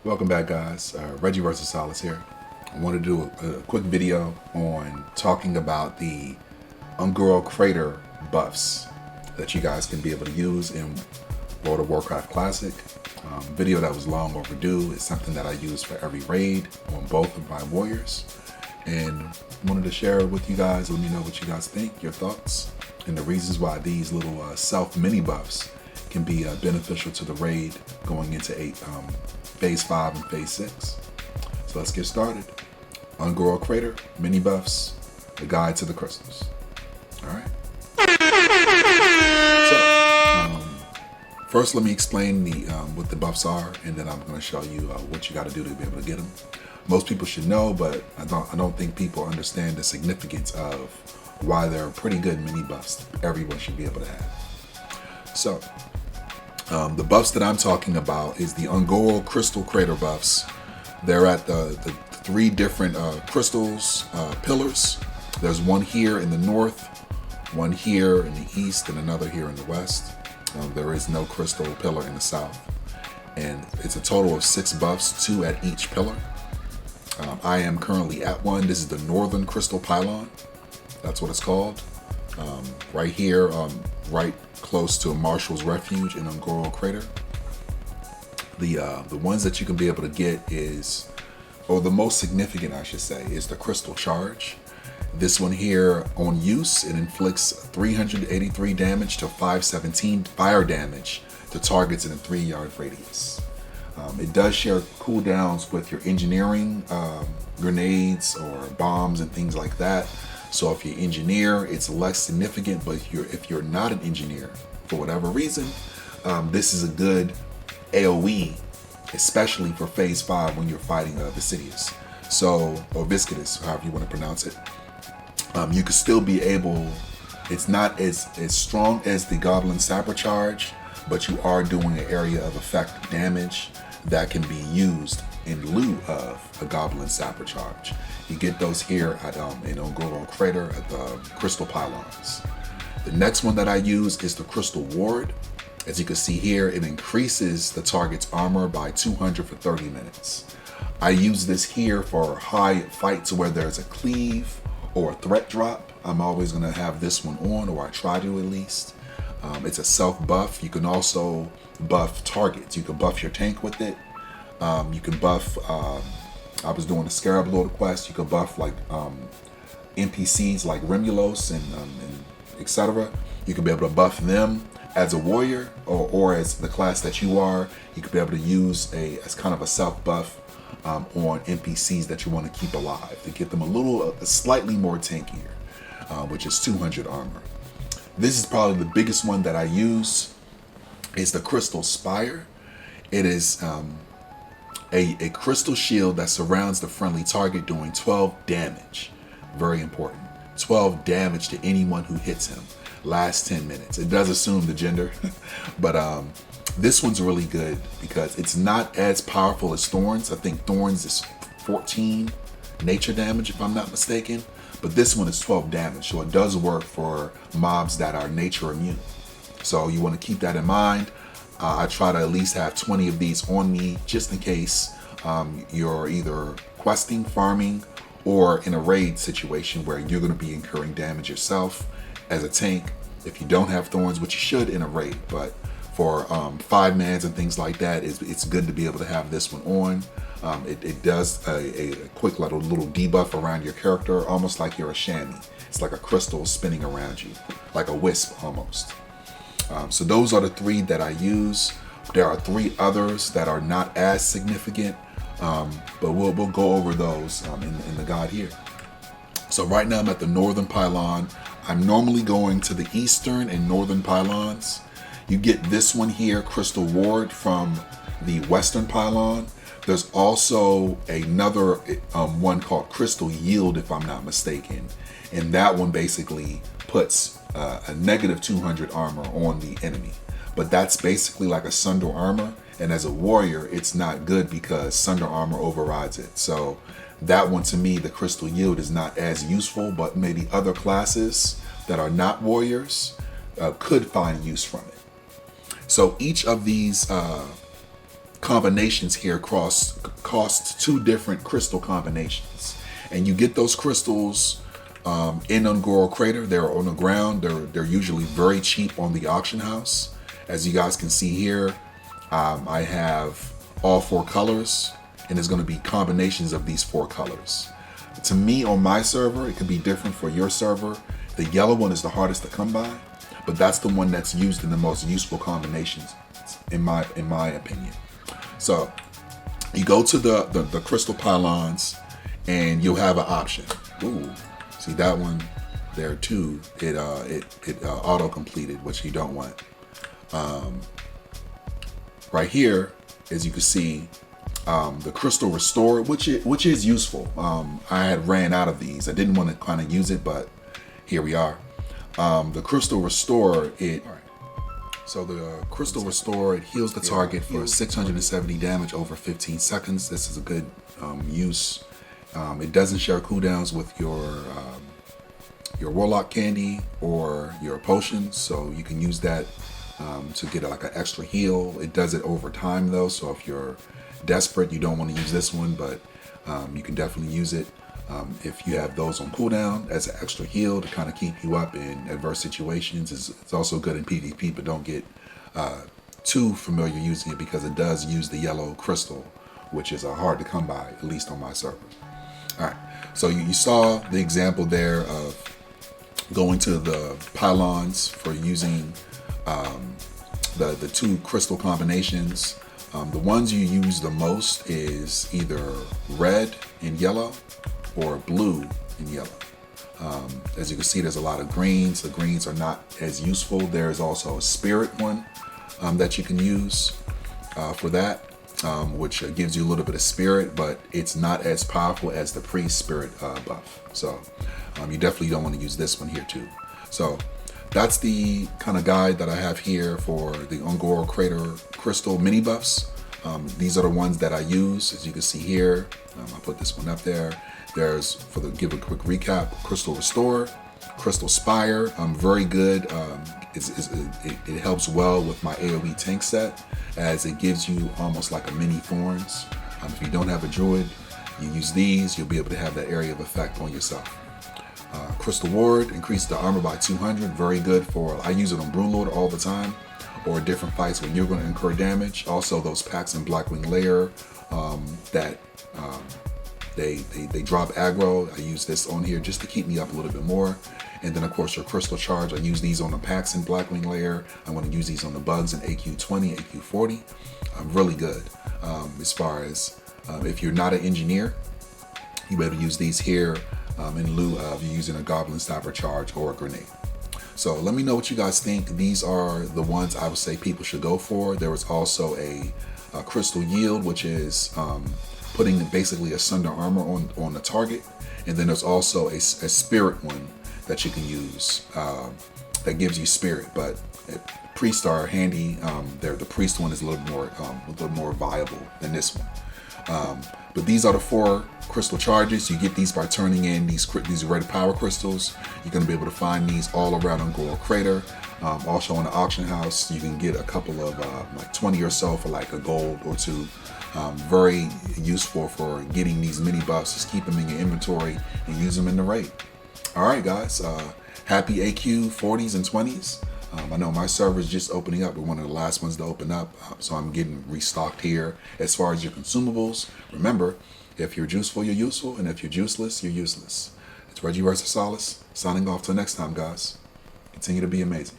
Welcome back, guys. Reggie vs. Solace here. I wanted to do a quick video on talking about the Ungoro Crater buffs that you guys can be able to use in World of Warcraft Classic. Video that was long overdue. It's something that I use for every raid on both of my warriors, and wanted to share it with you guys. Let me know what you guys think, your thoughts, and the reasons why these little self mini buffs can be beneficial to the raid going into Phase 5 and Phase 6. So let's get started. Ungoro Crater, mini buffs, the guide to the crystals. Alright. So, first let me explain what the buffs are, and then I'm going to show you what you got to do to be able to get them. Most people should know, but I don't think people understand the significance of why they're pretty good mini buffs everyone should be able to have. So, the buffs that I'm talking about is the Ungoro Crystal Crater buffs. They're at the three different crystals, pillars. There's one here in the north, one here in the east, and another here in the west. There is no crystal pillar in the south. And it's a total of 6 buffs, 2 at each pillar. I am currently at one. This is the Northern Crystal Pylon. That's what it's called. Right here, right close to Marshall's Refuge in Ungoro Crater. The ones that you can be able to get is, or the most significant I should say, is the Crystal Charge. This one here, on use, it inflicts 383 damage to 517 fire damage to targets in a 3-yard radius. It does share cooldowns with your engineering, grenades or bombs and things like that. So if you engineer, it's less significant, but if you're not an engineer, for whatever reason, this is a good AoE, especially for Phase 5 when you're fighting Vicidius. So, or Viscidus, however you want to pronounce it. You could still be able, it's not as strong as the Goblin Sapper Charge, but you are doing an area of effect damage that can be used in lieu of a Goblin Sapper Charge. You get those here at in Ungoro Crater at the Crystal Pylons. The next one that I use is the Crystal Ward. As you can see here, it increases the target's armor by 200 for 30 minutes. I use this here for high fights where there's a cleave or a threat drop. I'm always going to have this one on, or I try to at least. It's a self buff. You can also buff targets. You can buff your tank with it. You can buff, I was doing a Scarab Lord quest, you can buff like NPCs like Remulos and etc. You can be able to buff them as a warrior, or as the class that you are. You could be able to use as kind of a self buff on NPCs that you want to keep alive to get them slightly more tankier, which is 200 armor. This is probably the biggest one that I use. Is the Crystal Spire. It is a crystal shield that surrounds the friendly target, doing 12 damage. Very important. 12 damage to anyone who hits him. Last 10 minutes. It does assume the gender, but this one's really good because it's not as powerful as Thorns. I think Thorns is 14 nature damage if I'm not mistaken, but this one is 12 damage, so it does work for mobs that are nature immune. So you want to keep that in mind. I try to at least have 20 of these on me just in case you're either questing, farming, or in a raid situation where you're going to be incurring damage yourself as a tank. If you don't have Thorns, which you should in a raid, but for 5-mans and things like that, it's good to be able to have this one on. It does a quick little debuff around your character, almost like you're a chamois. It's like a crystal spinning around you, like a wisp almost. So those are the 3 that I use. There are 3 others that are not as significant, but we'll go over those in the guide here. So right now I'm at the Northern Pylon. I'm normally going to the Eastern and Northern Pylons. You get this one here, Crystal Ward, from the Western Pylon. There's also another one called Crystal Yield, if I'm not mistaken. And that one basically puts a negative 200 armor on the enemy. But that's basically like a Sunder armor. And as a warrior, it's not good because Sunder armor overrides it. So that one, to me, the Crystal Yield is not as useful, but maybe other classes that are not warriors could find use from it. So each of these combinations here cost 2 different crystal combinations, and you get those crystals in Ungoro Crater. They're on the ground. They're usually very cheap on the auction house. As you guys can see here, I have all 4 colors, and there's going to be combinations of these 4 colors. To me, on my server, it could be different for your server. The yellow one is the hardest to come by, but that's the one that's used in the most useful combinations, in my opinion. So you go to the crystal pylons, and you'll have an option. Ooh, see that one there too? It auto completed, which you don't want. Right here, as you can see, the crystal restore, which is useful. I had ran out of these. I didn't want to kind of use it, but here we are. The crystal restore, so the crystal restore, it heals the target for 670 damage over 15 seconds. This is a good use. It doesn't share cooldowns with your warlock candy or your potions, so you can use that to get like an extra heal. It does it over time though, so if you're desperate, you don't want to use this one, but you can definitely use it if you have those on cooldown as an extra heal to kind of keep you up in adverse situations. It's also good in PvP, but don't get too familiar using it because it does use the yellow crystal, which is hard to come by, at least on my server. All right, so you saw the example there of going to the pylons for using the 2 crystal combinations. The ones you use the most is either red and yellow or blue and yellow. As you can see, there's a lot of greens. The greens are not as useful. There's also a spirit one that you can use for that, which gives you a little bit of spirit, but it's not as powerful as the priest spirit buff. So you definitely don't want to use this one here too. So that's the kind of guide that I have here for the Ungoro Crater crystal mini buffs. These are the ones that I use. As you can see here, I'll put this one up there. There's, give a quick recap, Crystal Restore, Crystal Spire, very good. It helps well with my AoE tank set, as it gives you almost like a mini Thorns. If you don't have a druid, you use these, you'll be able to have that area of effect on yourself. Crystal Ward, increase the armor by 200, very good for, I use it on Broodlord all the time, or different fights when you're going to incur damage. Also those packs in Blackwing Lair that they drop aggro. I use this on here just to keep me up a little bit more. And then of course your Crystal Charge, I use these on the packs in Blackwing Lair. I want to use these on the bugs in AQ20, AQ40. Really good. As far as if you're not an engineer, you better use these here in lieu of using a Goblin Stopper Charge or a grenade. So let me know what you guys think. These are the ones I would say people should go for. There was also a Crystal Yield, which is putting basically a Sunder armor on the target. And then there's also a spirit one that you can use that gives you spirit, but priests are handy. The priest one is a little more viable than this one. But these are the 4 crystal charges. You get these by turning in these red power crystals. You're going to be able to find these all around Ungoro Crater. Also in the auction house, you can get a couple of like 20 or so for like a gold or 2. Very useful for getting these mini buffs. Just keep them in your inventory and use them in the raid. All right, guys. Happy AQ 40s and 20s. I know my server is just opening up. We're one of the last ones to open up, so I'm getting restocked here. As far as your consumables, remember, if you're juiceful, you're useful, and if you're juiceless, you're useless. It's Reggie vs. Solace, signing off till next time, guys. Continue to be amazing.